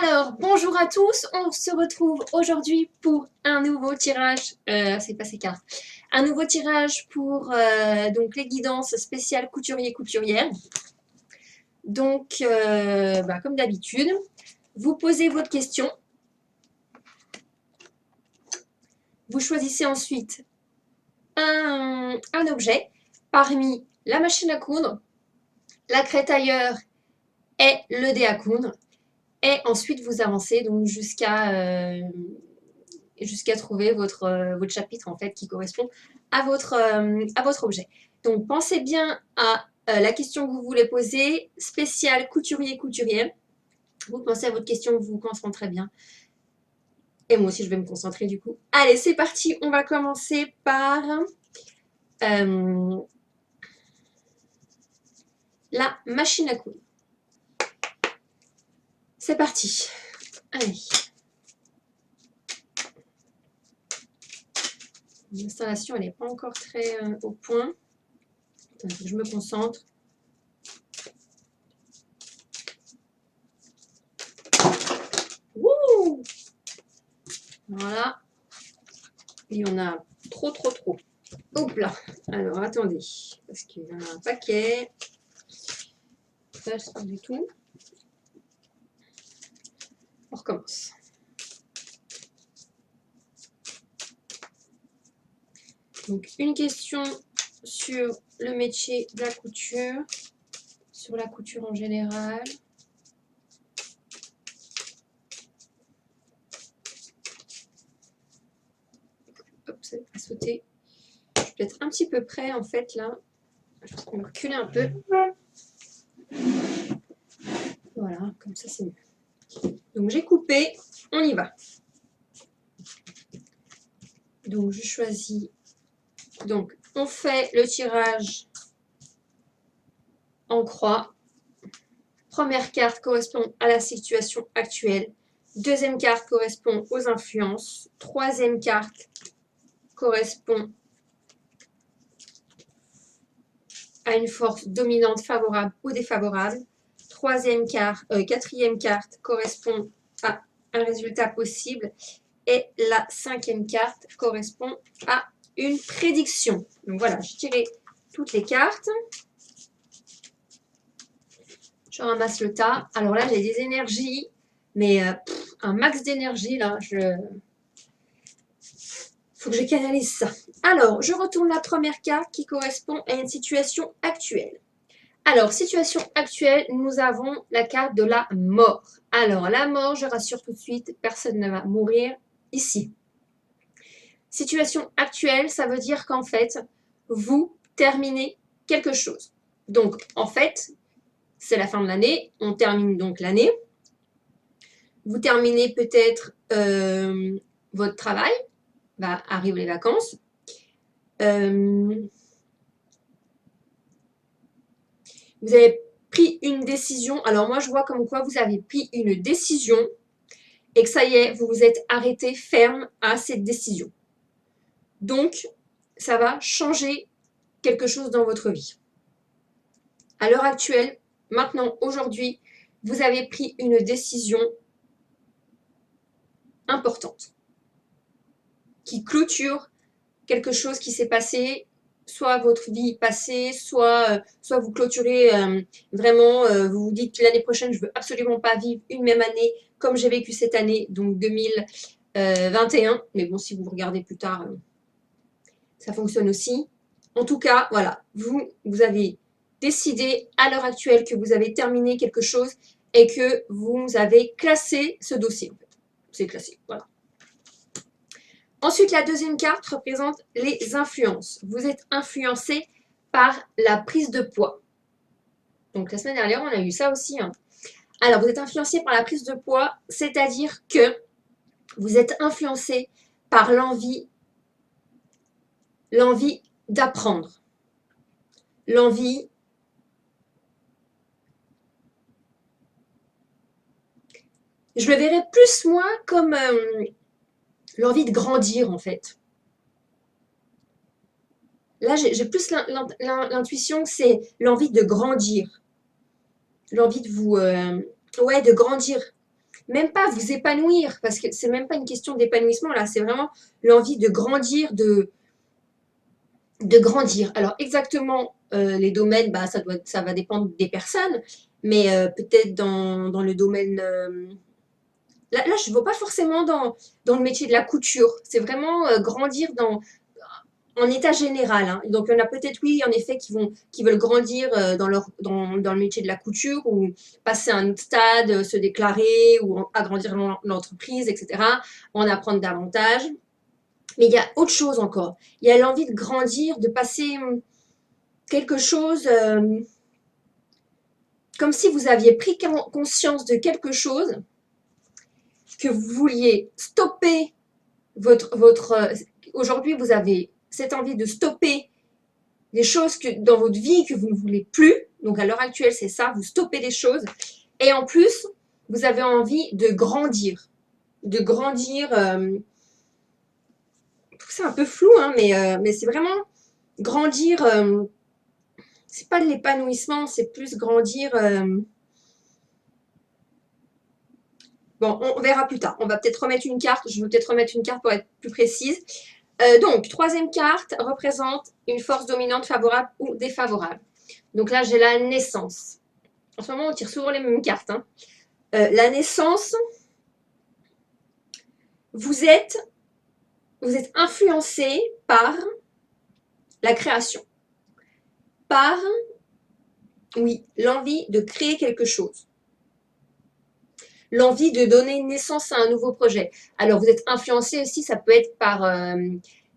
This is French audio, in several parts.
Alors, bonjour à tous, on se retrouve aujourd'hui pour un nouveau tirage, c'est pas ces cartes, un nouveau tirage pour donc les guidances spéciales couturier-couturière. Donc, comme d'habitude, vous posez votre question, vous choisissez ensuite un objet parmi la machine à coudre, la crétailleur et le dé à coudre. Et ensuite, vous avancez donc jusqu'à trouver votre chapitre en fait qui correspond à votre objet. Donc, pensez bien à la question que vous voulez poser, spéciale couturier-couturière. Vous pensez à votre question, vous vous concentrez bien. Et moi aussi, je vais me concentrer du coup. Allez, c'est parti. On va commencer par la machine à coudre. C'est parti. Allez. L'installation, elle n'est pas encore très au point. Attends, je me concentre. Wouh! Voilà. Il y en a trop. Hop là. Alors, attendez. Parce qu'il y en a un paquet. Ça, c'est pas du tout. On recommence. Donc, une question sur le métier de la couture, sur la couture en général. Hop, ça va sauter. Je suis peut-être un petit peu près, en fait, là. Je vais me reculer un peu. Voilà, comme ça, c'est mieux. Donc, j'ai coupé. On y va. Donc, je choisis. Donc, on fait le tirage en croix. Première carte correspond à la situation actuelle. Deuxième carte correspond aux influences. Troisième carte correspond à une force dominante favorable ou défavorable. Quatrième carte correspond à un résultat possible. Et la cinquième carte correspond à une prédiction. Donc voilà, j'ai tiré toutes les cartes. Je ramasse le tas. Alors là, j'ai des énergies, mais un max d'énergie là. Faut que je canalise ça. Alors, je retourne la première carte qui correspond à une situation actuelle. Alors, situation actuelle, nous avons la carte de la mort. Alors, la mort, je rassure tout de suite, personne ne va mourir ici. Situation actuelle, ça veut dire qu'en fait, vous terminez quelque chose. Donc, en fait, c'est la fin de l'année, on termine donc l'année. Vous terminez peut-être votre travail, arrivent les vacances. Vous avez pris une décision. Alors moi, je vois comme quoi vous avez pris une décision et que ça y est, vous vous êtes arrêté ferme à cette décision. Donc, ça va changer quelque chose dans votre vie. À l'heure actuelle, maintenant, aujourd'hui, vous avez pris une décision importante qui clôture quelque chose qui s'est passé, soit votre vie passée, soit vous clôturez vraiment, vous vous dites l'année prochaine, je ne veux absolument pas vivre une même année comme j'ai vécu cette année, donc 2021. Mais bon, si vous regardez plus tard, ça fonctionne aussi. En tout cas, voilà, vous avez décidé à l'heure actuelle que vous avez terminé quelque chose et que vous avez classé ce dossier. En fait. C'est classé, voilà. Ensuite, la deuxième carte représente les influences. Vous êtes influencé par la prise de poids. Donc, la semaine dernière, on a eu ça aussi. Hein. Alors, vous êtes influencé par la prise de poids, c'est-à-dire que vous êtes influencé par l'envie d'apprendre. L'envie je le verrais plus, moi, comme l'envie de grandir, en fait. Là, j'ai plus l'intuition que c'est l'envie de grandir. L'envie de vous... de grandir. même pas vous épanouir, parce que c'est même pas une question d'épanouissement là, c'est vraiment l'envie de grandir, de grandir. Alors exactement les domaines, bah, ça va dépendre des personnes, mais peut-être dans le domaine... là, je ne vois pas forcément dans le métier de la couture. C'est vraiment grandir en état général. Hein. Donc, il y en a peut-être, oui, en effet, qui veulent grandir dans le métier de la couture ou passer à un autre stade, se déclarer ou agrandir l'entreprise, etc., en apprendre davantage. Mais il y a autre chose encore. Il y a l'envie de grandir, de passer quelque chose comme si vous aviez pris conscience de quelque chose, que vous vouliez stopper aujourd'hui, vous avez cette envie de stopper des choses dans votre vie que vous ne voulez plus. Donc, à l'heure actuelle, c'est ça, vous stoppez des choses. Et en plus, vous avez envie de grandir. De grandir. C'est un peu flou, hein, mais c'est vraiment grandir. C'est pas de l'épanouissement, c'est plus grandir. Bon, on verra plus tard. On va peut-être remettre une carte. Je vais peut-être remettre une carte pour être plus précise. Donc, troisième carte représente une force dominante favorable ou défavorable. Donc là, j'ai la naissance. En ce moment, on tire souvent les mêmes cartes. Hein. La naissance, vous êtes influencé par la création. Par, oui, l'envie de créer quelque chose. L'envie de donner naissance à un nouveau projet. Alors, vous êtes influencé aussi, ça peut être par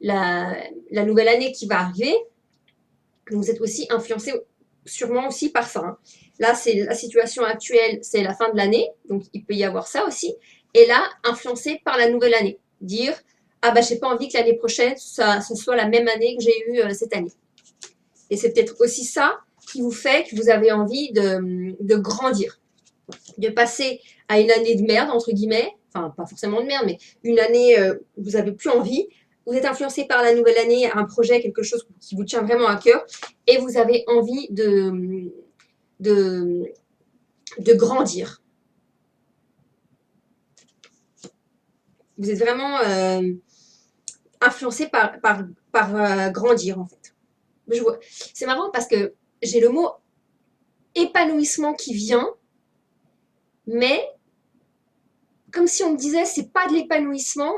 la nouvelle année qui va arriver. Vous êtes aussi influencé sûrement aussi par ça. Hein. Là, c'est la situation actuelle, c'est la fin de l'année, donc il peut y avoir ça aussi. Et là, influencé par la nouvelle année. Dire, ah bah, j'ai pas envie que l'année prochaine, ce soit la même année que j'ai eue cette année. Et c'est peut-être aussi ça qui vous fait que vous avez envie de grandir. De passer à une année de merde, entre guillemets, enfin, pas forcément de merde, mais une année où vous n'avez plus envie, vous êtes influencé par la nouvelle année, un projet, quelque chose qui vous tient vraiment à cœur, et vous avez envie de grandir. Vous êtes vraiment influencé par grandir, en fait. C'est marrant parce que j'ai le mot épanouissement qui vient, mais comme si on me disait, c'est pas de l'épanouissement.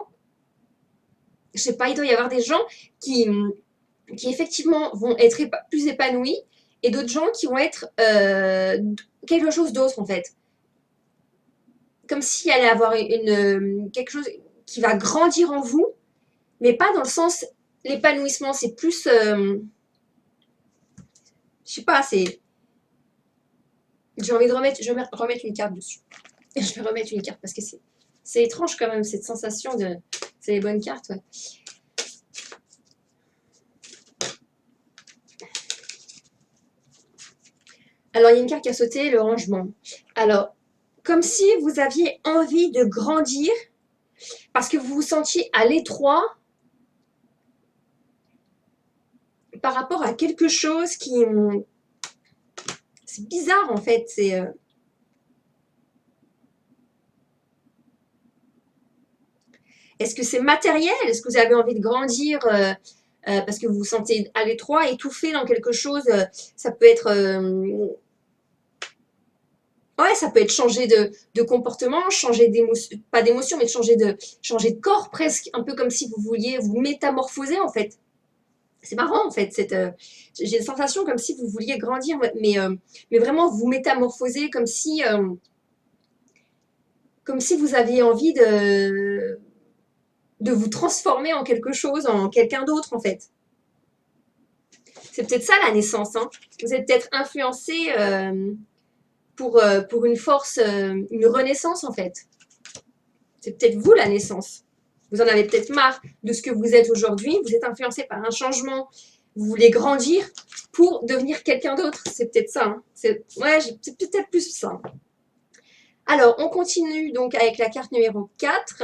Je sais pas, il doit y avoir des gens qui effectivement vont être plus épanouis et d'autres gens qui vont être quelque chose d'autre en fait. Comme s'il allait avoir quelque chose qui va grandir en vous, mais pas dans le sens l'épanouissement, c'est plus je sais pas, j'ai envie de remettre une carte dessus. Je vais remettre une carte parce que c'est étrange quand même cette sensation de c'est les bonnes cartes, ouais. Alors, il y a une carte qui a sauté, le rangement. Alors, comme si vous aviez envie de grandir parce que vous vous sentiez à l'étroit par rapport à quelque chose qui... C'est bizarre, en fait. Est-ce que c'est matériel? Est-ce que vous avez envie de grandir parce que vous vous sentez à l'étroit, étouffé dans quelque chose? Ça peut être... Ouais, ça peut être changer de comportement, changer d'émotion, pas d'émotion, mais changer de corps presque, un peu comme si vous vouliez vous métamorphoser en fait. C'est marrant en fait, j'ai une sensation comme si vous vouliez grandir, mais vraiment vous métamorphoser comme si vous aviez envie de vous transformer en quelque chose, en quelqu'un d'autre en fait. C'est peut-être ça la naissance. Hein. Vous êtes peut-être influencé pour une force, une renaissance en fait. C'est peut-être vous la naissance. Vous en avez peut-être marre de ce que vous êtes aujourd'hui. Vous êtes influencé par un changement. Vous voulez grandir pour devenir quelqu'un d'autre. C'est peut-être ça. Hein. C'est peut-être plus ça. Alors, on continue donc avec la carte numéro 4.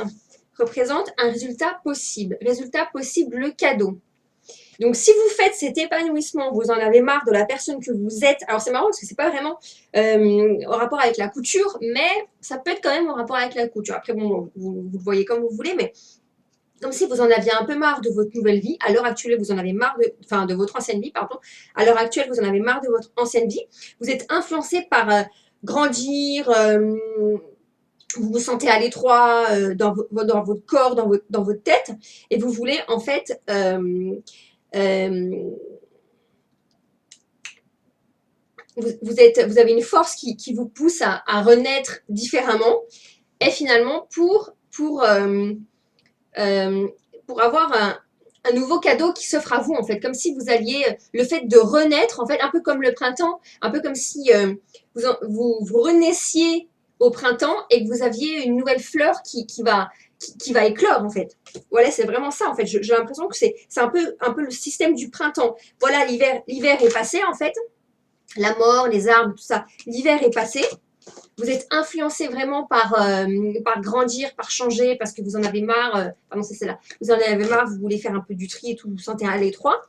Représente un résultat possible. Résultat possible, le cadeau. Donc, si vous faites cet épanouissement, vous en avez marre de la personne que vous êtes. Alors, c'est marrant parce que c'est pas vraiment en rapport avec la couture, mais ça peut être quand même en rapport avec la couture. Après, bon, vous le voyez comme vous voulez, mais comme si vous en aviez un peu marre de votre nouvelle vie. À l'heure actuelle, vous en avez marre de votre ancienne vie, pardon. À l'heure actuelle, vous en avez marre de votre ancienne vie. Vous êtes influencé par grandir, vous vous sentez à l'étroit dans votre corps, dans votre tête, et vous voulez en fait vous avez une force qui vous pousse à renaître différemment, et finalement pour avoir un nouveau cadeau qui s'offre à vous, en fait, comme si vous alliez, le fait de renaître, en fait, un peu comme le printemps, un peu comme si vous renaissiez au printemps et que vous aviez une nouvelle fleur qui va éclore, en fait. Voilà, c'est vraiment ça, en fait. J'ai l'impression que c'est un peu le système du printemps. Voilà, l'hiver est passé, en fait. La mort, les arbres, tout ça. L'hiver est passé. Vous êtes influencé vraiment par grandir, par changer, parce que vous en avez marre. Pardon, c'est celle-là. Vous en avez marre, vous voulez faire un peu du tri et tout, vous vous sentez à l'étroit.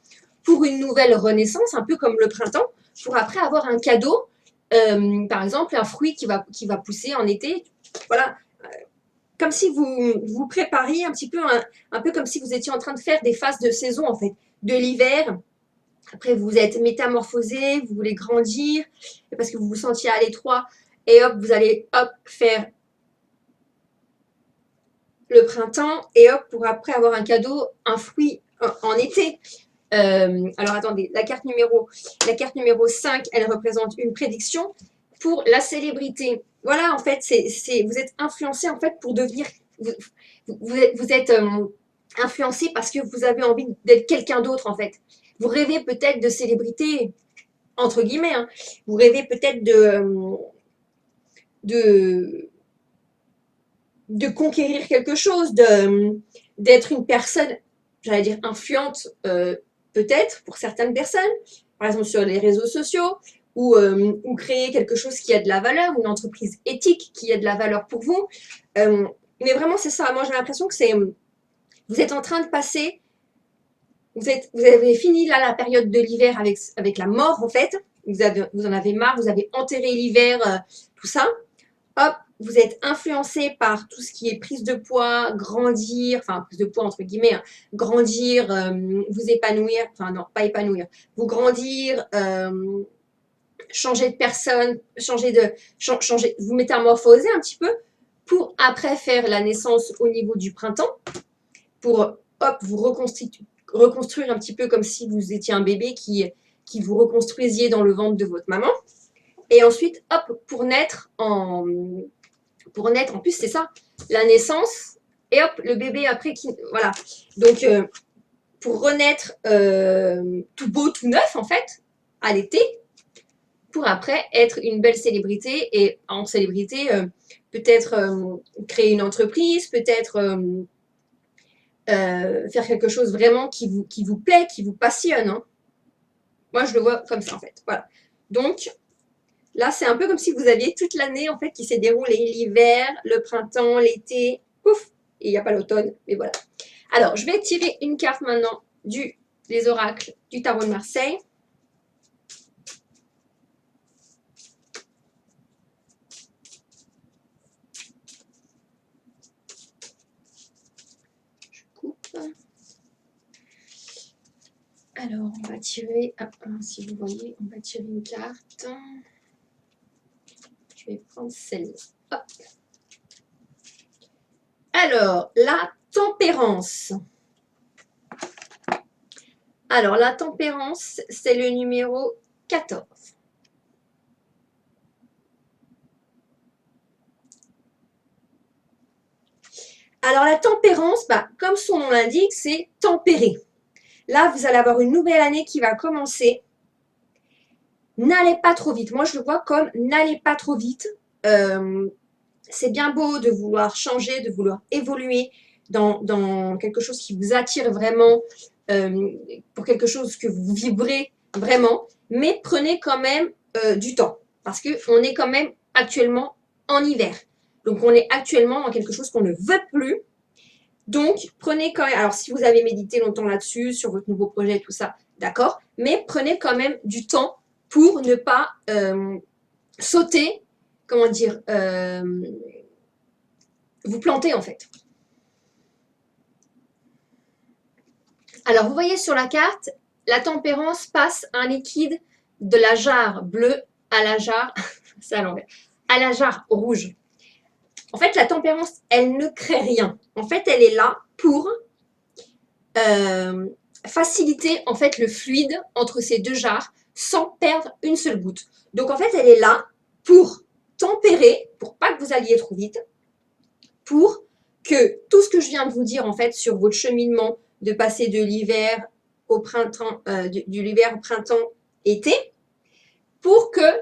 Pour une nouvelle renaissance, un peu comme le printemps, pour après avoir un cadeau, par exemple, un fruit qui va pousser en été. Voilà. Comme si vous prépariez un petit peu, un peu comme si vous étiez en train de faire des phases de saison, en fait. De l'hiver, après, vous êtes métamorphosé, vous voulez grandir, parce que vous vous sentiez à l'étroit, et hop, vous allez faire le printemps, et hop, pour après avoir un cadeau, un fruit en été. Alors attendez, la carte numéro 5, elle représente une prédiction pour la célébrité. Voilà, en fait, vous êtes influencé en fait pour devenir, vous êtes influencé parce que vous avez envie d'être quelqu'un d'autre, en fait. Vous rêvez peut-être de célébrité, entre guillemets, hein. Vous rêvez peut-être de, de conquérir quelque chose, d'être une personne, j'allais dire influente, peut-être pour certaines personnes, par exemple sur les réseaux sociaux, ou créer quelque chose qui a de la valeur, une entreprise éthique qui a de la valeur pour vous. Mais vraiment, c'est ça. Moi, j'ai l'impression que vous êtes en train de passer, vous avez fini là la période de l'hiver avec la mort, en fait. Vous en avez marre, vous avez enterré l'hiver, tout ça. Hop, vous êtes influencé par tout ce qui est prise de poids, grandir, enfin prise de poids entre guillemets, hein, grandir, vous épanouir, enfin non, pas épanouir, vous grandir, changer de personne, changer, vous métamorphoser un petit peu pour après faire la naissance au niveau du printemps, pour hop, vous reconstruire un petit peu comme si vous étiez un bébé qui vous reconstruisiez dans le ventre de votre maman. Et ensuite, hop, pour naître, en plus, c'est ça, la naissance, et hop, le bébé après, voilà. Donc, pour renaître tout beau, tout neuf, en fait, à l'été, pour après être une belle célébrité, et en célébrité, peut-être créer une entreprise, peut-être faire quelque chose vraiment qui vous plaît, qui vous passionne, hein. Moi, je le vois comme ça, en fait. Voilà. Donc, là, c'est un peu comme si vous aviez toute l'année, en fait, qui s'est déroulée. L'hiver, le printemps, l'été, pouf, et il n'y a pas l'automne, mais voilà. Alors, je vais tirer une carte maintenant des oracles du tarot de Marseille. Je coupe. Alors, on va tirer, si vous voyez, on va tirer une carte. Je vais prendre celle-là. Alors, la tempérance. Alors, la tempérance, c'est le numéro 14. Alors, la tempérance, comme son nom l'indique, c'est tempérer. Là, vous allez avoir une nouvelle année qui va commencer. N'allez pas trop vite. Moi, je le vois comme n'allez pas trop vite. C'est bien beau de vouloir changer, de vouloir évoluer dans quelque chose qui vous attire vraiment, pour quelque chose que vous vibrez vraiment, mais prenez quand même du temps, parce qu'on est quand même actuellement en hiver. Donc, on est actuellement dans quelque chose qu'on ne veut plus. Donc, prenez quand même, alors si vous avez médité longtemps là-dessus, sur votre nouveau projet, tout ça, d'accord, mais prenez quand même du temps pour ne pas sauter, comment dire, vous planter en fait. Alors, vous voyez sur la carte, la tempérance passe un liquide de la jarre bleue à la jarre, c'est à l'envers, à la jarre rouge. En fait, la tempérance, elle ne crée rien. En fait, elle est là pour faciliter en fait le fluide entre ces deux jarres sans perdre une seule goutte. Donc, en fait, elle est là pour tempérer, pour pas que vous alliez trop vite, pour que tout ce que je viens de vous dire en fait sur votre cheminement de passer de l'hiver au printemps, du l'hiver au printemps, été, pour que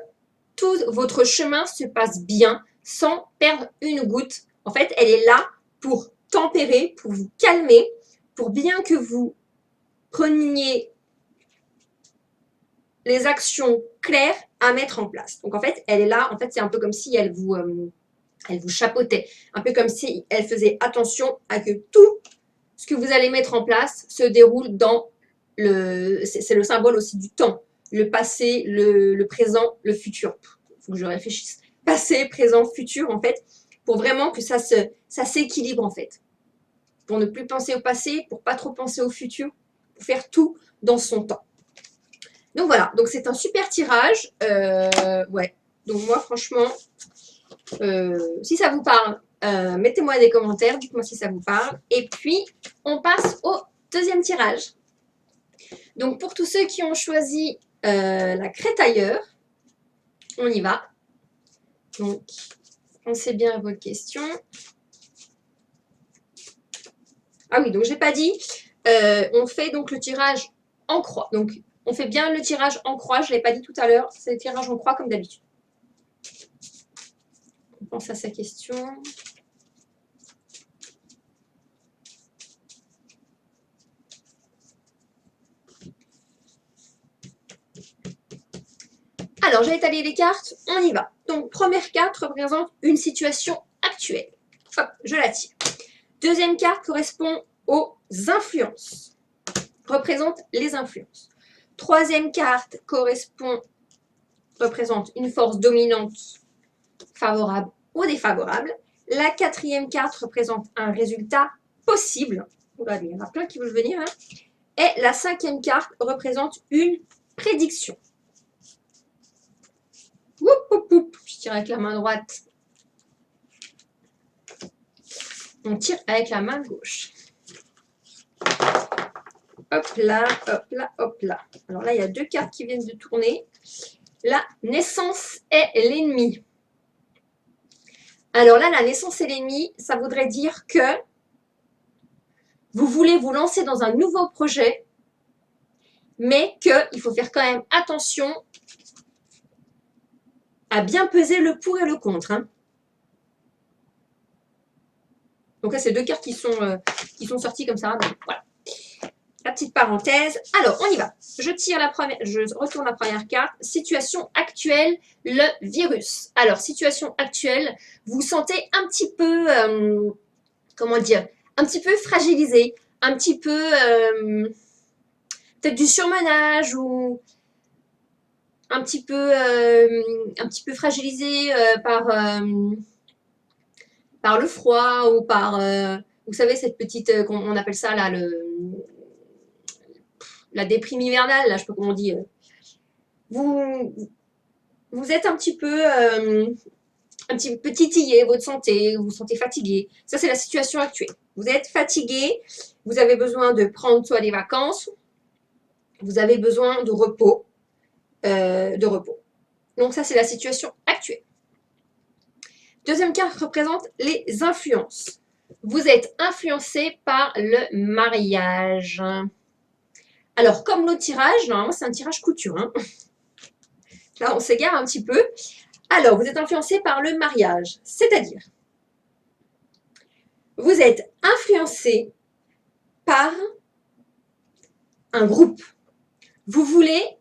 tout votre chemin se passe bien sans perdre une goutte. En fait, elle est là pour tempérer, pour vous calmer, pour bien que vous preniez les actions claires à mettre en place. Donc en fait, elle est là, en fait, c'est un peu comme si elle vous chapeautait, un peu comme si elle faisait attention à que tout ce que vous allez mettre en place se déroule dans c'est le symbole aussi du temps, le passé, le présent, le futur. Il faut que je réfléchisse. Passé, présent, futur, en fait, pour vraiment que ça s'équilibre, en fait. Pour ne plus penser au passé, pour pas trop penser au futur, pour faire tout dans son temps. Donc voilà, donc c'est un super tirage. Ouais, donc moi, franchement, si ça vous parle, mettez-moi des commentaires, dites-moi si ça vous parle. Et puis, on passe au deuxième tirage. Donc, pour tous ceux qui ont choisi la crétailleur, on y va. Donc, pensez bien à votre question. Ah oui, donc je n'ai pas dit, on fait donc le tirage en croix. Donc, on fait bien le tirage en croix, je ne l'ai pas dit tout à l'heure, c'est le tirage en croix comme d'habitude. On pense à sa question. Alors, j'ai étalé les cartes, on y va. Donc, première carte représente une situation actuelle. Hop, je la tire. Deuxième carte correspond aux influences, représente les influences. Troisième carte représente une force dominante, favorable ou défavorable. La quatrième carte représente un résultat possible. Oula, il y en a plein qui veulent venir. Hein. Et la cinquième carte représente une prédiction. Oup, oup, oup. Je tire avec la main droite. On tire avec la main gauche. Hop là, hop là, hop là. Alors là, il y a deux cartes qui viennent de tourner. La naissance est l'ennemi. Alors là, la naissance et l'ennemi, ça voudrait dire que vous voulez vous lancer dans un nouveau projet, mais qu'il faut faire quand même attention à bien peser le pour et le contre. Hein. Donc là, c'est deux cartes qui sont sorties comme ça. Donc, voilà. La petite parenthèse. Alors, on y va. Je retourne la première carte. Situation actuelle, le virus. Alors, situation actuelle, vous vous sentez un petit peu, comment dire, un petit peu fragilisé, un petit peu, peut-être du surmenage ou un petit peu fragilisé par le froid ou par, vous savez, cette petite, on appelle ça là, la déprime hivernale, là, je sais pas comment on dit. Vous êtes un petit peu titillé, votre santé, vous vous sentez fatigué. Ça, c'est la situation actuelle. Vous êtes fatigué, vous avez besoin de prendre soit des vacances, vous avez besoin de repos. Donc ça, c'est la situation actuelle. Deuxième carte représente les influences. Vous êtes influencé par le mariage. Alors, comme l'autre tirage, normalement, c'est un tirage couture. Hein. Là, on s'égare un petit peu. Alors, vous êtes influencé par le mariage, c'est-à-dire, vous êtes influencé par un groupe. Vous voulez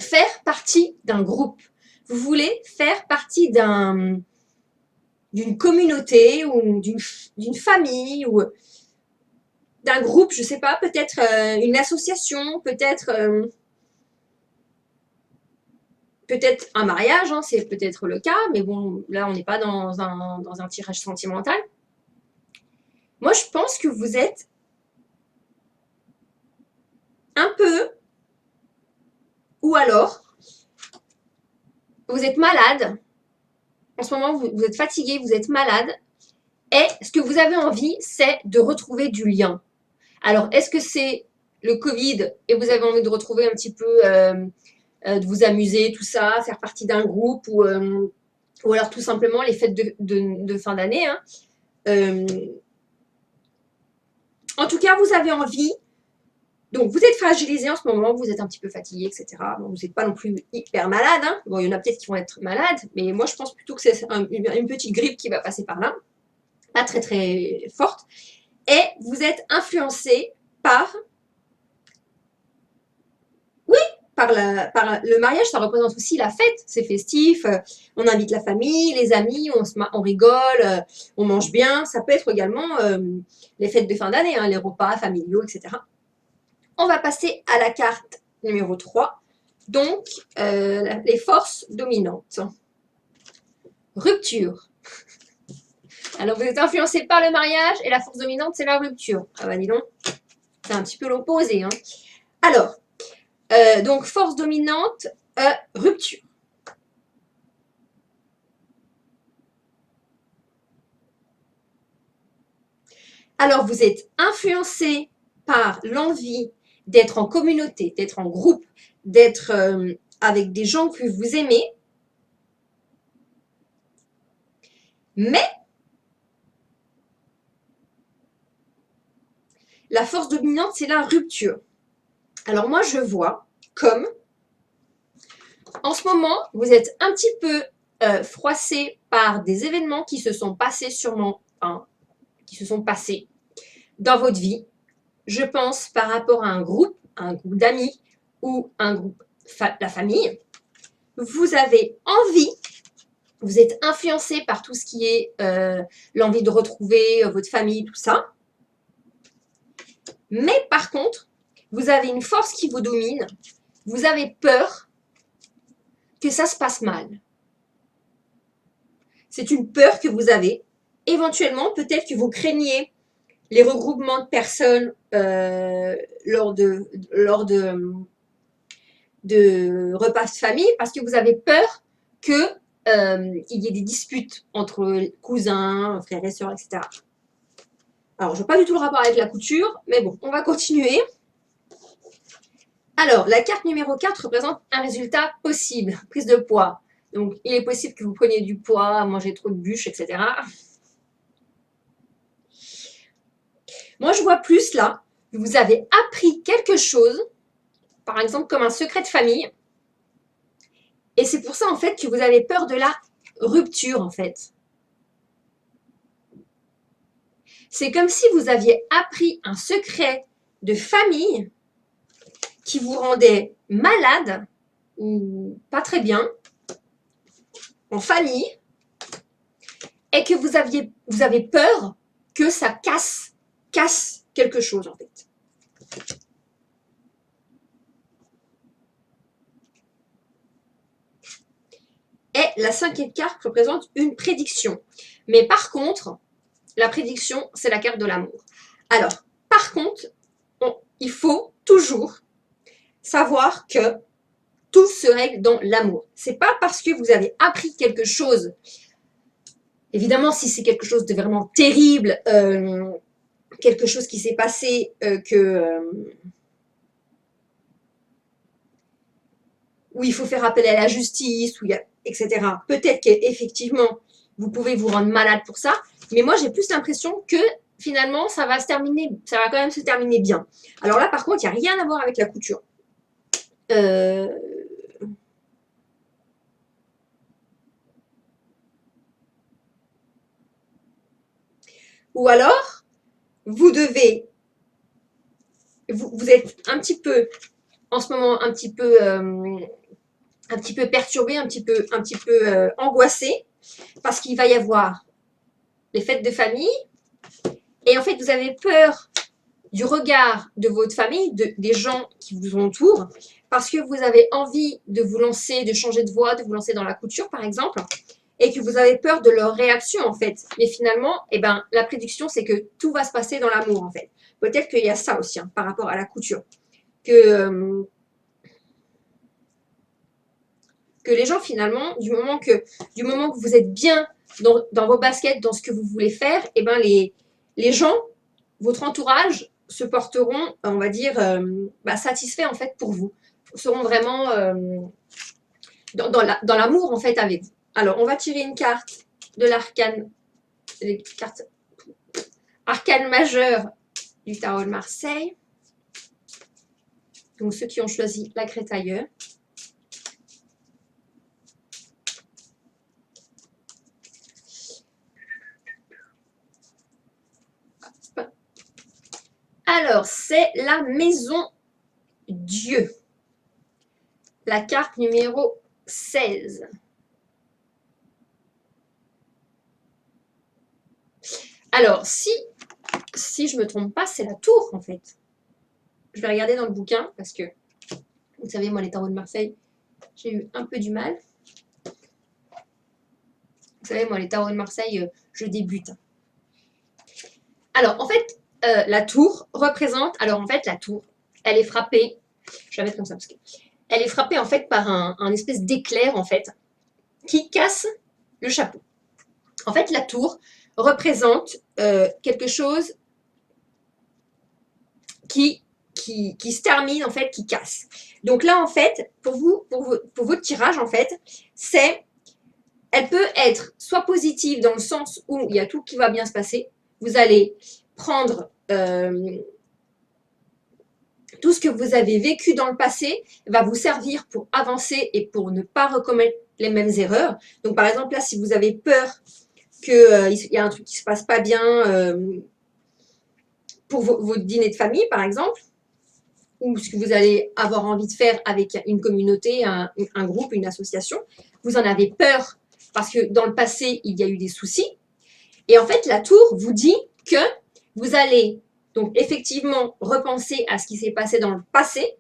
faire partie d'un groupe. vous voulez faire partie d'une communauté ou d'une famille ou d'un groupe, je sais pas, peut-être une association, peut-être un mariage, hein, c'est peut-être le cas, mais bon, là, on n'est pas dans un tirage sentimental. Moi, je pense que vous êtes un peu, ou alors, vous êtes malade. En ce moment, vous êtes fatigué, vous êtes malade. Et ce que vous avez envie, c'est de retrouver du lien. Alors, est-ce que c'est le Covid et vous avez envie de retrouver un petit peu, de vous amuser, tout ça, faire partie d'un groupe ou alors tout simplement les fêtes de fin d'année, hein. En tout cas, vous avez envie. Donc, vous êtes fragilisé en ce moment, vous êtes un petit peu fatigué, etc. Bon, vous n'êtes pas non plus hyper malade, hein. Bon, il y en a peut-être qui vont être malades, mais moi, je pense plutôt que c'est une petite grippe qui va passer par là. Pas très, très forte. Et vous êtes influencé par le mariage, ça représente aussi la fête, c'est festif, on invite la famille, les amis, on rigole, on mange bien. Ça peut être également les fêtes de fin d'année, hein, les repas familiaux, etc. On va passer à la carte numéro 3, donc les forces dominantes. Rupture. Alors vous êtes influencé par le mariage et la force dominante, c'est la rupture. Ah bah dis donc, c'est un petit peu l'opposé, hein. Alors, donc, force dominante, rupture. Alors, vous êtes influencé par l'envie d'être en communauté, d'être en groupe, d'être avec des gens que vous aimez. Mais la force dominante, c'est la rupture. Alors, moi, je vois comme, en ce moment, vous êtes un petit peu froissé par des événements qui se sont passés sûrement, hein, qui se sont passés dans votre vie. Je pense par rapport à un groupe d'amis ou un groupe, la famille. Vous avez envie, vous êtes influencé par tout ce qui est l'envie de retrouver votre famille, tout ça. Mais par contre, vous avez une force qui vous domine. Vous avez peur que ça se passe mal. C'est une peur que vous avez. Éventuellement, peut-être que vous craignez les regroupements de personnes lors de repas de famille parce que vous avez peur que il y ait des disputes entre cousins, frères et sœurs, etc. Alors, je vois pas du tout le rapport avec la couture, mais bon, on va continuer. Alors, la carte numéro 4 représente un résultat possible, prise de poids. Donc, il est possible que vous preniez du poids, mangez trop de bûches, etc. Moi, je vois plus là, vous avez appris quelque chose, par exemple comme un secret de famille, et c'est pour ça en fait que vous avez peur de la rupture en fait. C'est comme si vous aviez appris un secret de famille qui vous rendait malade ou pas très bien en famille et que vous avez peur que ça casse quelque chose en fait. Et la 5e carte représente une prédiction. Mais par contre, la prédiction, c'est la carte de l'amour. Alors, par contre, il faut toujours savoir que tout se règle dans l'amour. C'est pas parce que vous avez appris quelque chose, évidemment, si c'est quelque chose de vraiment terrible, quelque chose qui s'est passé où il faut faire appel à la justice, etc. Peut-être qu'effectivement, vous pouvez vous rendre malade pour ça, mais moi, j'ai plus l'impression que finalement, ça va quand même se terminer bien. Alors là, par contre, il n'y a rien à voir avec la couture. Ou alors, vous êtes un petit peu, en ce moment, un petit peu un petit peu perturbé, un petit peu angoissé, parce qu'il va y avoir les fêtes de famille, et en fait, vous avez peur du regard de votre famille, des gens qui vous entourent, parce que vous avez envie de vous lancer, de changer de voie, de vous lancer dans la couture, par exemple, et que vous avez peur de leur réaction, en fait. Mais finalement, eh ben, la prédiction, c'est que tout va se passer dans l'amour, en fait. Peut-être qu'il y a ça aussi, hein, par rapport à la couture. Que les gens, finalement, du moment que vous êtes bien dans vos baskets, dans ce que vous voulez faire, eh ben, les gens, votre entourage, se porteront, on va dire, satisfaits, en fait, pour vous. Seront vraiment dans l'amour, en fait, avec vous. Alors, on va tirer une carte de l'arcane, les cartes arcane majeure du tarot de Marseille. Donc, ceux qui ont choisi la crétailleur. Alors, c'est la maison Dieu. La carte numéro 16. Alors, si je ne me trompe pas, c'est la tour, en fait. Je vais regarder dans le bouquin, parce que, vous savez, moi, les tarots de Marseille, j'ai eu un peu du mal. Vous savez, moi, les tarots de Marseille, je débute. Alors, en fait, la tour représente... Alors, en fait, la tour, elle est frappée... Je vais la mettre comme ça, parce que... Elle est frappée, en fait, par un espèce d'éclair, en fait, qui casse le chapeau. En fait, la tour représente quelque chose qui se termine, en fait, qui casse. Donc là, en fait, pour votre tirage, en fait, elle peut être soit positive dans le sens où il y a tout qui va bien se passer. Vous allez prendre tout ce que vous avez vécu dans le passé, va vous servir pour avancer et pour ne pas recommettre les mêmes erreurs. Donc, par exemple, là, si vous avez peur qu'il y a un truc qui ne se passe pas bien pour votre dîner de famille, par exemple, ou ce que vous allez avoir envie de faire avec une communauté, un groupe, une association, vous en avez peur parce que dans le passé, il y a eu des soucis. Et en fait, la tour vous dit que vous allez donc effectivement repenser à ce qui s'est passé dans le passé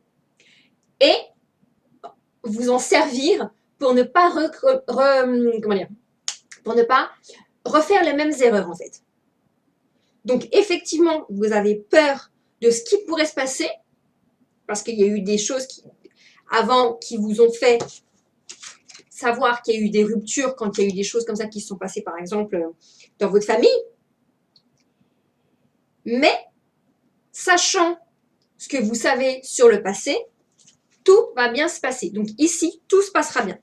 et vous en servir pour ne pas pour ne pas refaire les mêmes erreurs, en fait. Donc, effectivement, vous avez peur de ce qui pourrait se passer parce qu'il y a eu des choses avant qui vous ont fait savoir qu'il y a eu des ruptures quand il y a eu des choses comme ça qui se sont passées, par exemple, dans votre famille. Mais, sachant ce que vous savez sur le passé, tout va bien se passer. Donc, ici, tout se passera bien.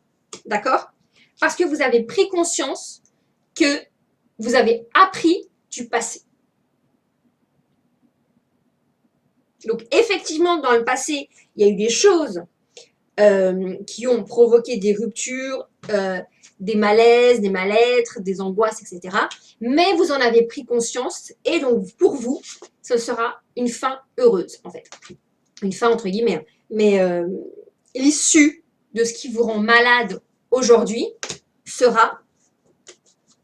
D'accord? Parce que vous avez pris conscience que vous avez appris du passé. Donc, effectivement, dans le passé, il y a eu des choses qui ont provoqué des ruptures, des malaises, des mal-être, des angoisses, etc. Mais vous en avez pris conscience et donc, pour vous, ce sera une fin heureuse, en fait. Une fin entre guillemets. Mais l'issue de ce qui vous rend malade aujourd'hui sera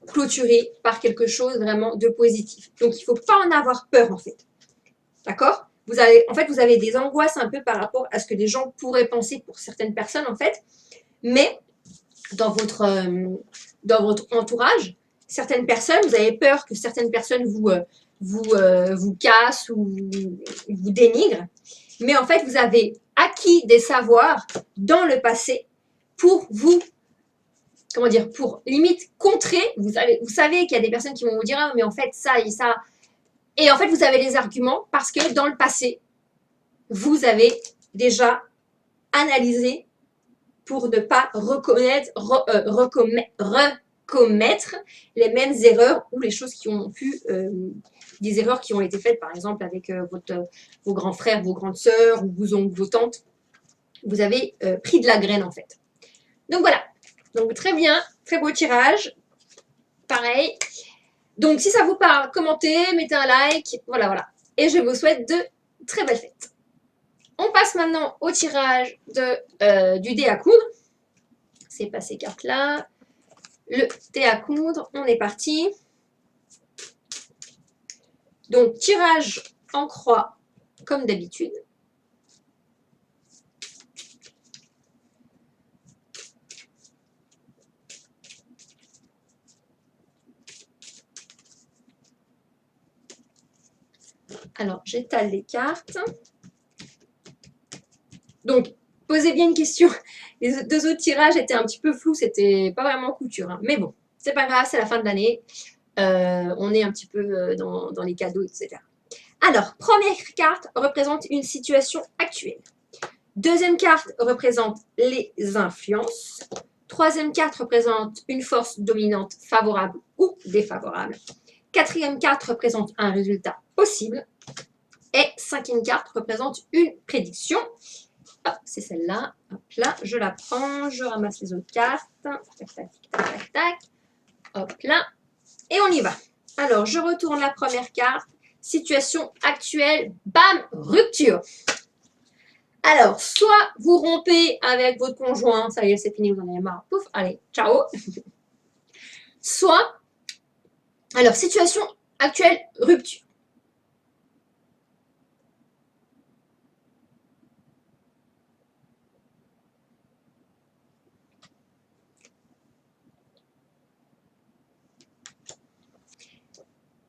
clôturée par quelque chose vraiment de positif. Donc, il ne faut pas en avoir peur, en fait. D'accord? Vous avez des angoisses un peu par rapport à ce que les gens pourraient penser pour certaines personnes, en fait. Mais dans votre entourage, certaines personnes, vous avez peur que certaines personnes vous cassent ou vous dénigrent. Mais en fait, vous avez acquis des savoirs dans le passé pour vous, pour limite contrer. Vous savez qu'il y a des personnes qui vont vous dire « Ah, mais en fait, ça et ça… » Et en fait, vous avez les arguments parce que dans le passé, vous avez déjà analysé pour ne pas recommettre les mêmes erreurs ou les choses qui ont pu, des erreurs qui ont été faites, par exemple, avec vos grands frères, vos grandes sœurs, ou vos oncles, vos tantes. Vous avez pris de la graine, en fait. Donc, voilà. Donc, très bien. Très beau tirage. Pareil. Donc, si ça vous parle, commentez, mettez un like. Voilà, voilà. Et je vous souhaite de très belles fêtes. On passe maintenant au tirage du dé à coudre. C'est pas ces cartes-là. Le thé à coudre, on est parti. Donc, tirage en croix, comme d'habitude. Alors, j'étale les cartes. Donc, posez bien une question. Les deux autres tirages étaient un petit peu flous, c'était pas vraiment couture. Hein. Mais bon, c'est pas grave, c'est la fin de l'année. On est un petit peu dans les cadeaux, etc. Alors, première carte représente une situation actuelle. Deuxième carte représente les influences. Troisième carte représente une force dominante favorable ou défavorable. Quatrième carte représente un résultat possible. Et cinquième carte représente une prédiction. Hop, c'est celle-là. Hop là, je la prends, je ramasse les autres cartes. Tac, tac, tac, tac, tac. Hop là. Et on y va. Alors, je retourne la première carte. Situation actuelle, bam, rupture. Alors, soit vous rompez avec votre conjoint, ça y est, c'est fini, vous en avez marre, pouf, allez, ciao. Soit, alors, situation actuelle, rupture.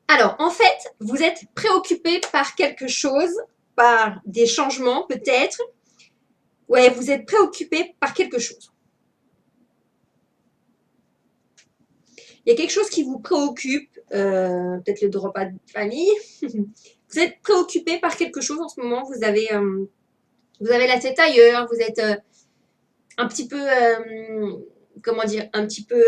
Alors, en fait, vous êtes préoccupé par quelque chose, par des changements peut-être. Ouais, vous êtes préoccupé par quelque chose. Il y a quelque chose qui vous préoccupe, peut-être le repas de famille. Vous êtes préoccupé par quelque chose en ce moment, vous avez la tête ailleurs, vous êtes un petit peu, comment dire, un petit peu,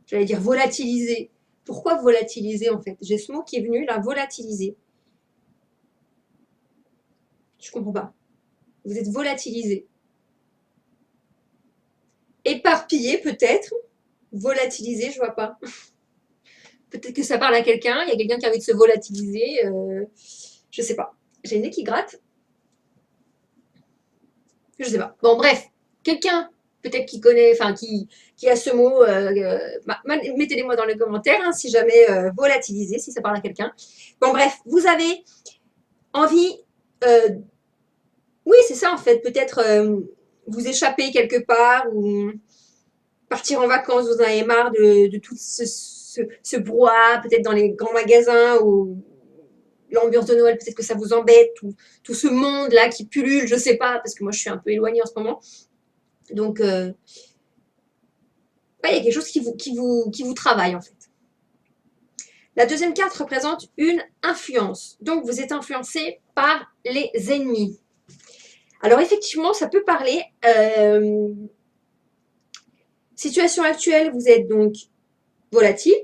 j'allais dire volatilisé. Pourquoi volatiliser en fait? J'ai ce mot qui est venu là, volatiliser. Je comprends pas. Vous êtes volatilisé. Éparpillé peut-être. Volatilisé, je vois pas. Peut-être que ça parle à quelqu'un. Il y a quelqu'un qui a envie de se volatiliser. Je sais pas. J'ai le nez qui gratte. Je sais pas. Bon, bref. Quelqu'un peut-être qui connaît, enfin qui a ce mot, mettez-les moi dans les commentaires hein, si jamais volatilisé, si ça parle à quelqu'un. Bon, bref, vous avez envie, oui, c'est ça en fait, peut-être vous échapper quelque part ou partir en vacances, vous en avez marre de tout ce brouhaha, peut-être dans les grands magasins ou l'ambiance de Noël, peut-être que ça vous embête, tout ce monde-là qui pullule, je sais pas, parce que moi je suis un peu éloignée en ce moment. Donc, ouais, il y a quelque chose qui vous travaille en fait. La deuxième carte représente une influence. Donc, vous êtes influencé par les ennemis. Alors, effectivement, ça peut parler. Situation actuelle, vous êtes donc volatile.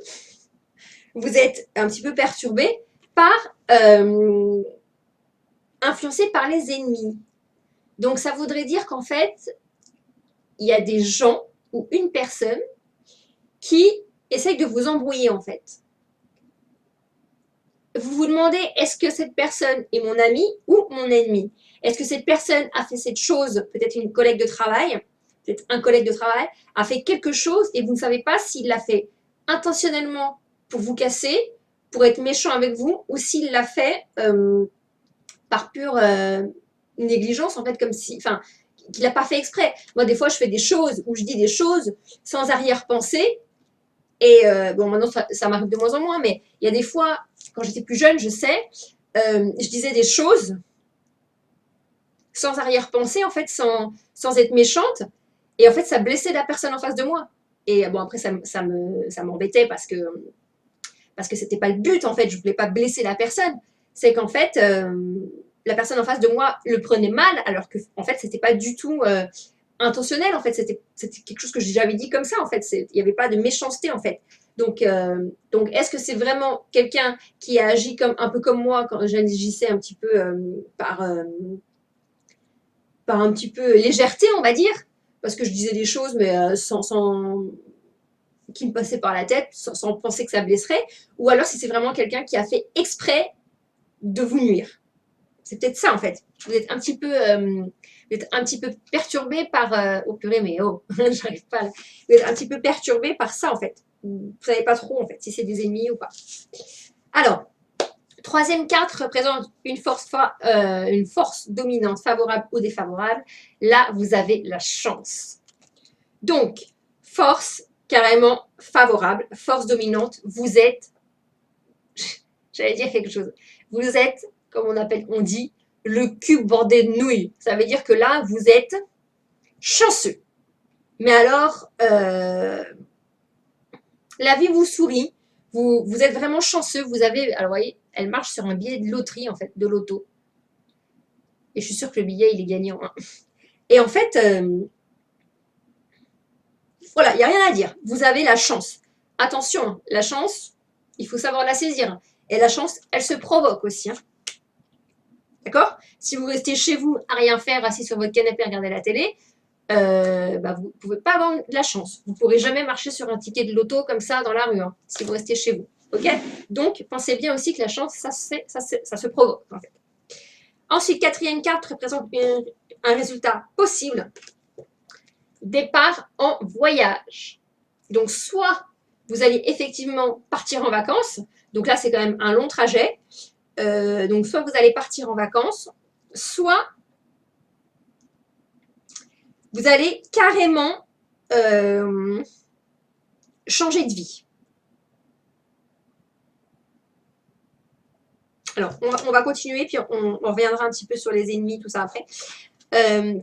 Vous êtes un petit peu perturbé par influencé par les ennemis. Donc, ça voudrait dire qu'en fait, il y a des gens ou une personne qui essaye de vous embrouiller en fait. Vous vous demandez, est-ce que cette personne est mon ami ou mon ennemi? Est-ce que cette personne a fait cette chose, peut-être une collègue de travail, peut-être un collègue de travail, a fait quelque chose et vous ne savez pas s'il l'a fait intentionnellement pour vous casser, pour être méchant avec vous, ou s'il l'a fait par pure négligence, en fait, comme si, enfin, qu'il n'a pas fait exprès. Moi, des fois, je fais des choses ou je dis des choses sans arrière-pensée. Et bon, maintenant, ça m'arrive de moins en moins, mais il y a des fois, quand j'étais plus jeune, je sais, je disais des choses sans arrière-pensée, en fait, sans être méchante. Et en fait, ça blessait la personne en face de moi. Et bon, après, ça m'embêtait parce que c'était pas le but, en fait. Je voulais pas blesser la personne. C'est qu'en fait, la personne en face de moi le prenait mal, alors que, en fait, c'était pas du tout intentionnel. En fait, c'était quelque chose que j'avais dit comme ça. En fait, il n'y avait pas de méchanceté, en fait. Donc est-ce que c'est vraiment quelqu'un qui a agi un peu comme moi quand j'agissais un petit peu par un petit peu légèreté, on va dire, parce que je disais des choses, mais sans qui me passaient par la tête, sans penser que ça blesserait, ou alors si c'est vraiment quelqu'un qui a fait exprès de vous nuire. C'est peut-être ça, en fait. Vous êtes un petit peu Vous êtes un petit peu perturbé par... oh purée, mais oh, j'arrive pas là. Vous êtes un petit peu perturbé par ça, en fait. Vous ne savez pas trop, en fait, si c'est des ennemis ou pas. Alors, troisième carte représente une force dominante, favorable ou défavorable. Là, vous avez la chance. Donc, force carrément favorable, force dominante, vous êtes, j'allais dire quelque chose, vous êtes, comme on dit, le cul bordé de nouilles. Ça veut dire que là, vous êtes chanceux. Mais alors, la vie vous sourit, vous êtes vraiment chanceux, vous avez, alors vous voyez, elle marche sur un billet de loterie, en fait, de loto. Et je suis sûre que le billet, il est gagnant. Hein. Et en fait, voilà, il n'y a rien à dire. Vous avez la chance. Attention, la chance, il faut savoir la saisir. Et la chance, elle se provoque aussi. Hein. D'accord? Si vous restez chez vous à rien faire, assis sur votre canapé à regarder la télé, vous ne pouvez pas avoir de la chance. Vous ne pourrez jamais marcher sur un ticket de loto comme ça dans la rue, hein, si vous restez chez vous. Ok? Donc, pensez bien aussi que la chance, ça se provoque. En fait. Ensuite, quatrième carte représente un résultat possible. Départ en voyage. Donc, soit vous allez effectivement partir en vacances. Donc là, c'est quand même un long trajet. Donc, soit vous allez partir en vacances, soit vous allez carrément changer de vie. Alors, on va continuer, puis on reviendra un petit peu sur les ennemis, tout ça après.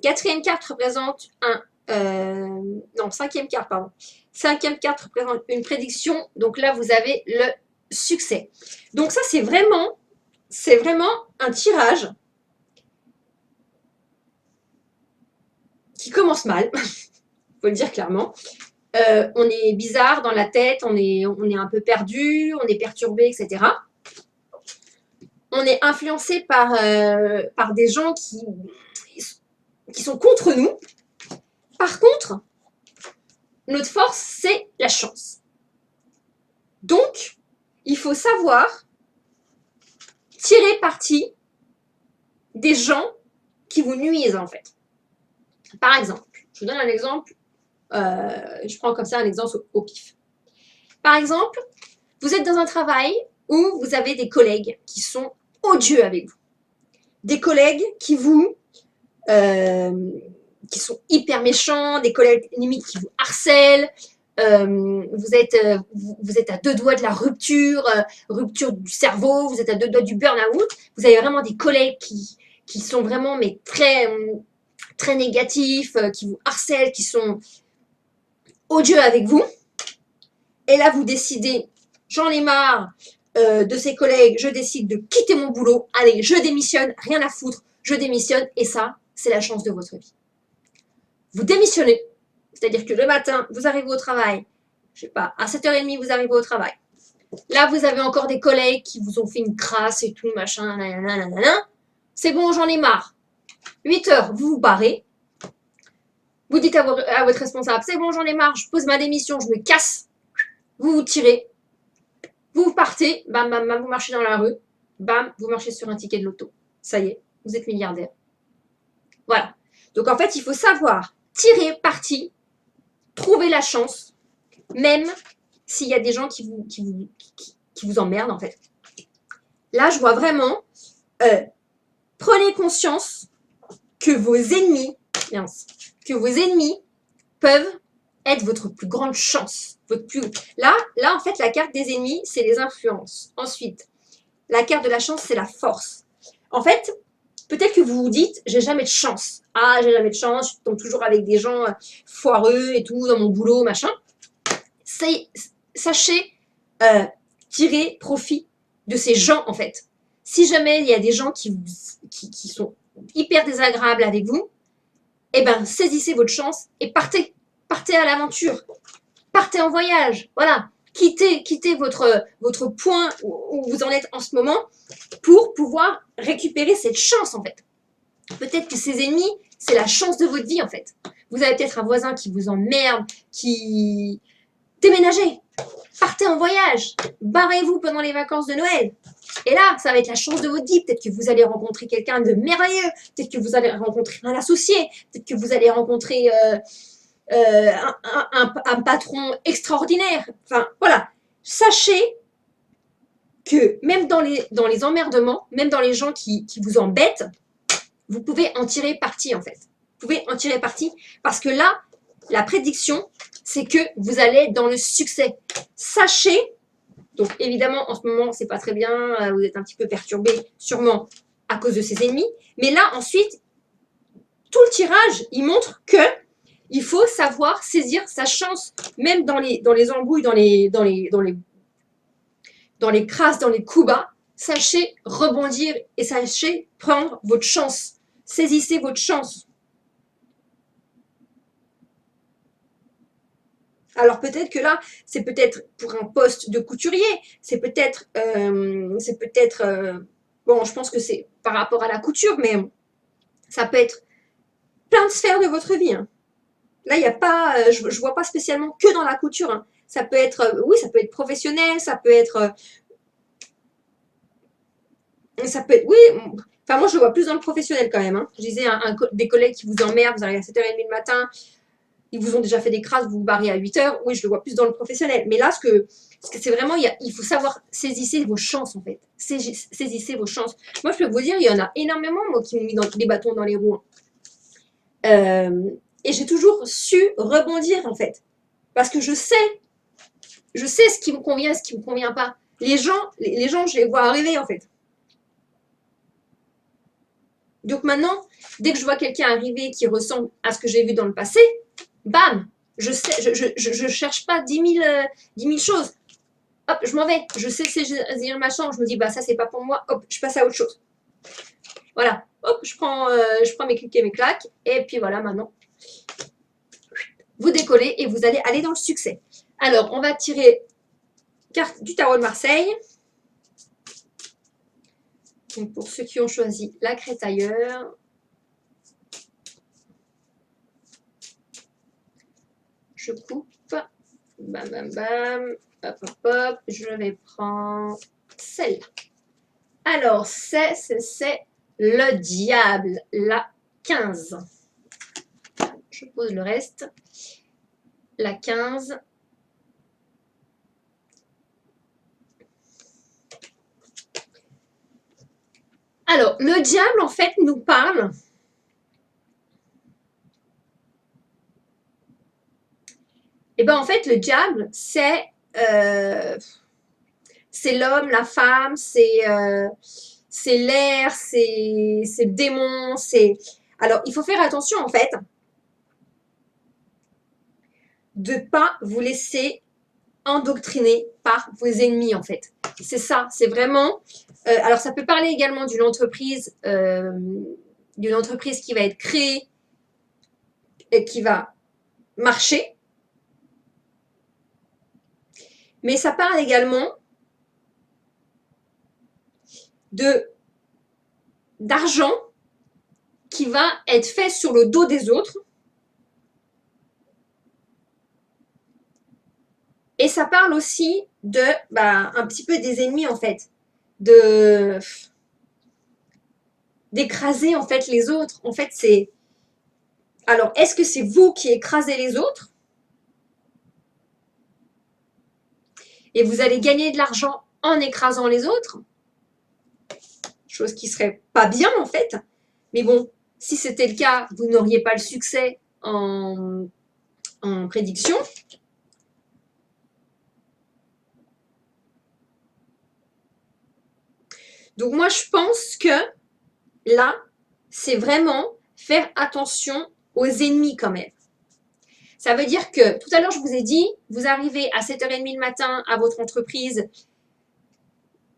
Quatrième carte représente cinquième carte, pardon. Cinquième carte représente une prédiction. Donc là, vous avez le succès. Donc ça, c'est vraiment un tirage qui commence mal. Il faut le dire clairement. On est bizarre dans la tête, on est un peu perdu, on est perturbé, etc. On est influencé par des gens qui sont contre nous. Par contre, notre force, c'est la chance. Donc, il faut savoir tirer parti des gens qui vous nuisent, en fait. Par exemple, je vous donne un exemple, je prends comme ça un exemple au pif. Par exemple, vous êtes dans un travail où vous avez des collègues qui sont odieux avec vous. Des collègues qui sont hyper méchants, des collègues limite qui vous harcèlent, vous êtes à 2 doigts de la rupture du cerveau, vous êtes à 2 doigts du burn-out, vous avez vraiment des collègues qui sont vraiment mais très négatifs, qui vous harcèlent, qui sont odieux avec vous. Et là, vous décidez, j'en ai marre de ces collègues, je décide de quitter mon boulot, allez, je démissionne, rien à foutre, je démissionne, et ça, c'est la chance de votre vie. Vous démissionnez, c'est-à-dire que le matin, vous arrivez au travail, je sais pas, à 7h30, vous arrivez au travail. Là, vous avez encore des collègues qui vous ont fait une crasse et tout, machin, nanana. C'est bon, j'en ai marre. 8h, vous vous barrez. Vous dites à votre responsable, c'est bon, j'en ai marre, je pose ma démission, je me casse. Vous vous tirez. Vous partez, bam, bam, bam, vous marchez dans la rue. Bam, vous marchez sur un ticket de loto. Ça y est, vous êtes milliardaire. Voilà. Donc, en fait, il faut savoir tirer parti, trouver la chance, même s'il y a des gens qui vous emmerdent, en fait. Là, je vois vraiment, prenez conscience que vos ennemis peuvent être votre plus grande chance. Là, en fait, la carte des ennemis, c'est les influences. Ensuite, la carte de la chance, c'est la force. En fait, peut-être que vous vous dites, j'ai jamais de chance. Ah, j'ai jamais de chance, je tombe toujours avec des gens foireux et tout, dans mon boulot, machin. Sachez tirer profit de ces gens, en fait. Si jamais il y a des gens qui sont hyper désagréables avec vous, eh ben, saisissez votre chance et partez. Partez à l'aventure. Partez en voyage. Voilà. Quittez votre point où vous en êtes en ce moment pour pouvoir récupérer cette chance, en fait. Peut-être que ces ennemis, c'est la chance de votre vie, en fait. Vous avez peut-être un voisin qui vous emmerde, qui déménagez, partez en voyage, barrez-vous pendant les vacances de Noël. Et là, ça va être la chance de votre vie. Peut-être que vous allez rencontrer quelqu'un de merveilleux. Peut-être que vous allez rencontrer un associé. Peut-être que vous allez rencontrer un patron extraordinaire. Enfin, voilà. Sachez que même dans les emmerdements, même dans les gens qui vous embêtent, vous pouvez en tirer parti, en fait. Vous pouvez en tirer parti parce que là, la prédiction, c'est que vous allez dans le succès. Sachez, donc évidemment, en ce moment, c'est pas très bien, vous êtes un petit peu perturbé, sûrement à cause de ces ennemis, mais là, ensuite, tout le tirage, il montre que il faut savoir saisir sa chance, même dans les embrouilles, dans les crasses, dans les coups bas, sachez rebondir et sachez prendre votre chance. Saisissez votre chance. Alors peut-être que là, c'est peut-être pour un poste de couturier, c'est peut-être, bon, je pense que c'est par rapport à la couture, mais ça peut être plein de sphères de votre vie. Hein. Là, il n'y a pas, je vois pas spécialement que dans la couture. Hein. Ça peut être, oui, ça peut être professionnel, ça peut être, oui. Enfin, moi, je le vois plus dans le professionnel quand même. Hein. Je disais, des collègues qui vous emmerdent, vous arrivez à 7h30 le matin, ils vous ont déjà fait des crasses, vous vous barrez à 8h. Oui, je le vois plus dans le professionnel. Mais là, ce que c'est vraiment, il faut savoir saisir vos chances, en fait. Saisissez vos chances. Moi, je peux vous dire, il y en a énormément, moi, qui m'ont mis des bâtons dans les roues. Et j'ai toujours su rebondir, en fait. Parce que je sais ce qui me convient, ce qui me convient pas. Les gens, je les vois arriver, en fait. Donc maintenant, dès que je vois quelqu'un arriver qui ressemble à ce que j'ai vu dans le passé, bam, je sais, je cherche pas 10 000 choses. Hop, je m'en vais. Je sais saisir ma chance. Je me dis, bah ça, c'est pas pour moi. Hop, je passe à autre chose. Voilà. Hop, je prends mes clics et mes claques. Et puis voilà, maintenant, vous décollez et vous allez aller dans le succès. Alors, on va tirer carte du tarot de Marseille. Donc, pour ceux qui ont choisi la crétailleur, je coupe. Bam, bam, bam. Hop, hop, hop. Je vais prendre celle-là. Alors, c'est le diable, la 15. Je pose le reste. La 15. Alors, le diable, en fait, nous parle et ben en fait, le diable, c'est l'homme, la femme, c'est l'air, c'est le démon, c'est... Alors, il faut faire attention, en fait, de ne pas vous laisser endoctriner par vos ennemis, en fait. C'est ça, c'est vraiment... alors, ça peut parler également d'une entreprise qui va être créée et qui va marcher. Mais ça parle également d'argent qui va être fait sur le dos des autres. Et ça parle aussi de, un petit peu des ennemis, en fait. D'écraser, en fait, les autres. En fait, c'est... Alors, est-ce que c'est vous qui écrasez les autres et vous allez gagner de l'argent en écrasant les autres? Chose qui serait pas bien, en fait. Mais bon, si c'était le cas, vous n'auriez pas le succès en prédiction. Donc moi, je pense que là, c'est vraiment faire attention aux ennemis quand même. Ça veut dire que, tout à l'heure, je vous ai dit, vous arrivez à 7h30 le matin à votre entreprise,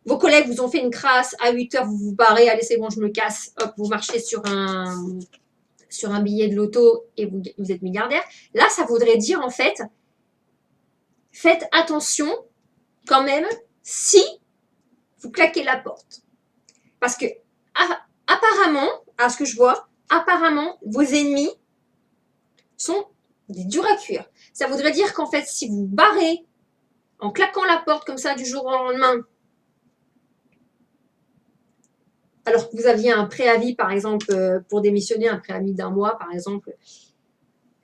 vos collègues vous ont fait une crasse, à 8h, vous vous barrez, allez, c'est bon, je me casse, hop, vous marchez sur un billet de loto et vous êtes milliardaire. Là, ça voudrait dire, en fait, faites attention quand même si vous claquez la porte. Parce que, apparemment, à ce que je vois, apparemment, vos ennemis sont il est dur à cuire. Ça voudrait dire qu'en fait, si vous barrez en claquant la porte comme ça du jour au lendemain, alors que vous aviez un préavis, par exemple, pour démissionner, un préavis d'1 mois, par exemple,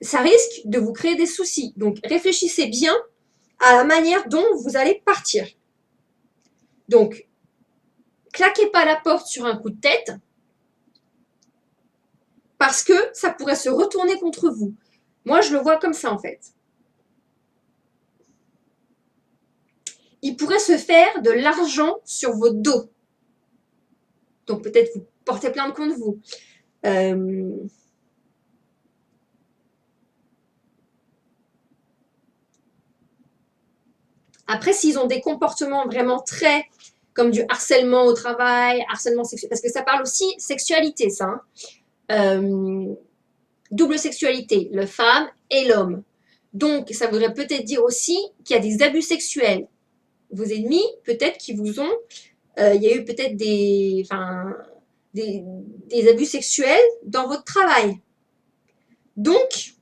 ça risque de vous créer des soucis. Donc, réfléchissez bien à la manière dont vous allez partir. Donc, claquez pas la porte sur un coup de tête parce que ça pourrait se retourner contre vous. Moi, je le vois comme ça, en fait. Il pourrait se faire de l'argent sur votre dos. Donc, peut-être vous portez plainte contre vous. Après, s'ils ont des comportements vraiment très comme du harcèlement au travail, harcèlement sexuel, parce que ça parle aussi sexualité, ça. Double sexualité, le femme et l'homme. Donc, ça voudrait peut-être dire aussi qu'il y a des abus sexuels. Vos ennemis, peut-être qu'ils vous ont... il y a eu peut-être des abus sexuels dans votre travail. Donc,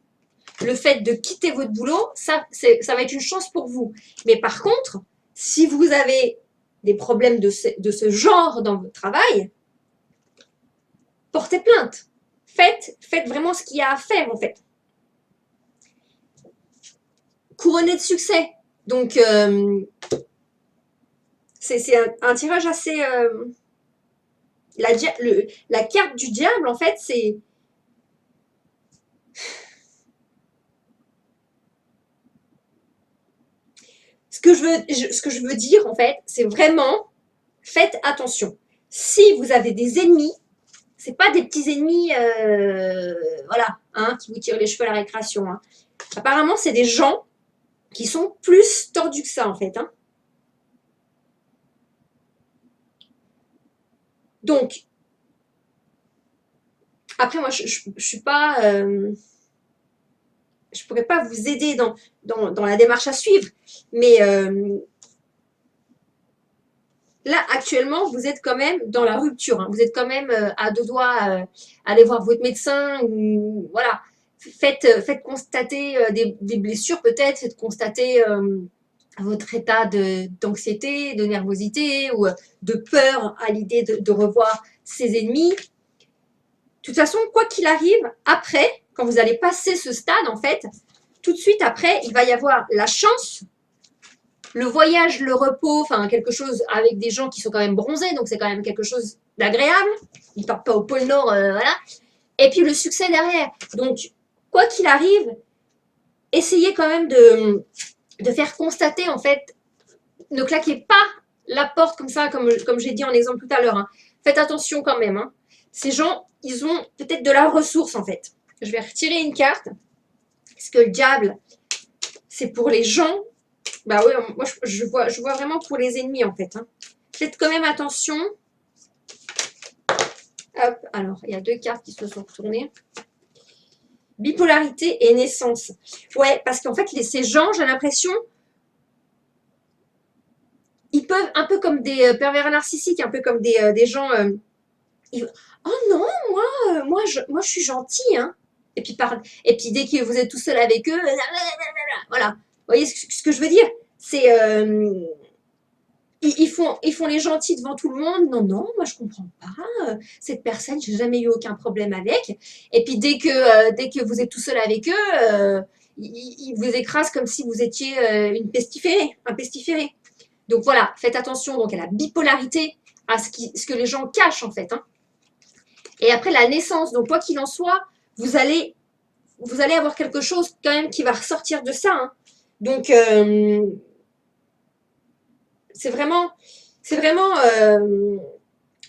le fait de quitter votre boulot, ça va être une chance pour vous. Mais par contre, si vous avez des problèmes de ce genre dans votre travail, portez plainte. Faites vraiment ce qu'il y a à faire, en fait. Couronné de succès. Donc, c'est un tirage assez... la carte du diable, en fait, c'est... Ce que je veux dire, en fait, c'est vraiment, faites attention. Si vous avez des ennemis, c'est pas des petits ennemis, voilà, hein, qui vous tirent les cheveux à la récréation. Hein. Apparemment, c'est des gens qui sont plus tordus que ça, en fait. Hein. Donc, après, moi, je suis pas... je pourrais pas vous aider dans la démarche à suivre, mais là, actuellement, vous êtes quand même dans la rupture. Hein. Vous êtes quand même à 2 doigts aller voir votre médecin. Ou, voilà. Faites constater des blessures peut-être. Faites constater votre état d'anxiété, de nervosité ou de peur à l'idée de revoir ses ennemis. De toute façon, quoi qu'il arrive, après, quand vous allez passer ce stade, en fait, tout de suite après, il va y avoir la chance, le voyage, le repos, enfin quelque chose avec des gens qui sont quand même bronzés, donc c'est quand même quelque chose d'agréable. Ils partent pas au pôle Nord, voilà. Et puis le succès derrière. Donc, quoi qu'il arrive, essayez quand même de faire constater, en fait, ne claquez pas la porte comme ça, comme j'ai dit en exemple tout à l'heure. Hein. Faites attention quand même. Hein. Ces gens, ils ont peut-être de la ressource, en fait. Je vais retirer une carte. Parce que le diable, c'est pour les gens. Bah oui, moi je vois vraiment pour les ennemis en fait. Hein. Faites quand même attention. Hop, alors il y a 2 cartes qui se sont retournées. Bipolarité et naissance. Ouais, parce qu'en fait, ces gens, j'ai l'impression, ils peuvent, un peu comme des pervers narcissiques, un peu comme des gens. Oh non, moi je suis gentil, hein. Et puis dès que vous êtes tout seul avec eux, voilà. Vous voyez ce que je veux dire? C'est ils font les gentils devant tout le monde. Non, non, moi je comprends pas. Cette personne, j'ai jamais eu aucun problème avec. Et puis dès que vous êtes tout seul avec eux, ils vous écrasent comme si vous étiez une pestiférée, un pestiféré. Donc voilà, faites attention donc à la bipolarité, à ce que les gens cachent en fait. Hein. Et après la naissance, donc quoi qu'il en soit, vous allez avoir quelque chose quand même qui va ressortir de ça. Hein. Donc c'est vraiment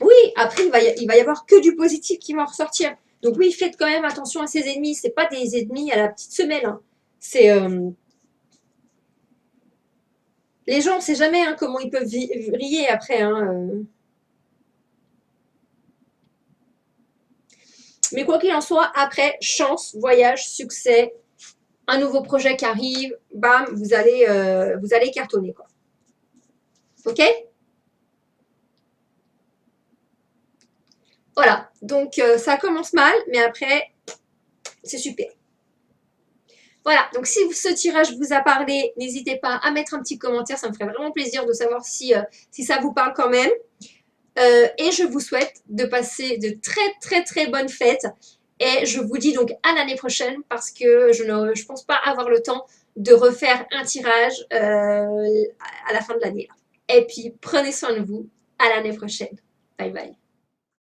oui, après il va y avoir que du positif qui va ressortir. Donc oui, faites quand même attention à ses ennemis, c'est pas des ennemis à la petite semelle. Hein. C'est les gens, on sait jamais hein, comment ils peuvent vriller après. Hein, Mais quoi qu'il en soit, après, chance, voyage, succès, un nouveau projet qui arrive, bam, vous allez cartonner. Quoi. Ok? Voilà, donc ça commence mal, mais après, c'est super. Voilà, donc si ce tirage vous a parlé, n'hésitez pas à mettre un petit commentaire, ça me ferait vraiment plaisir de savoir si ça vous parle quand même. Et je vous souhaite de passer de très bonnes fêtes. Et je vous dis donc à l'année prochaine parce que je ne pense pas avoir le temps de refaire un tirage à la fin de l'année. Et puis prenez soin de vous. À l'année prochaine. Bye bye.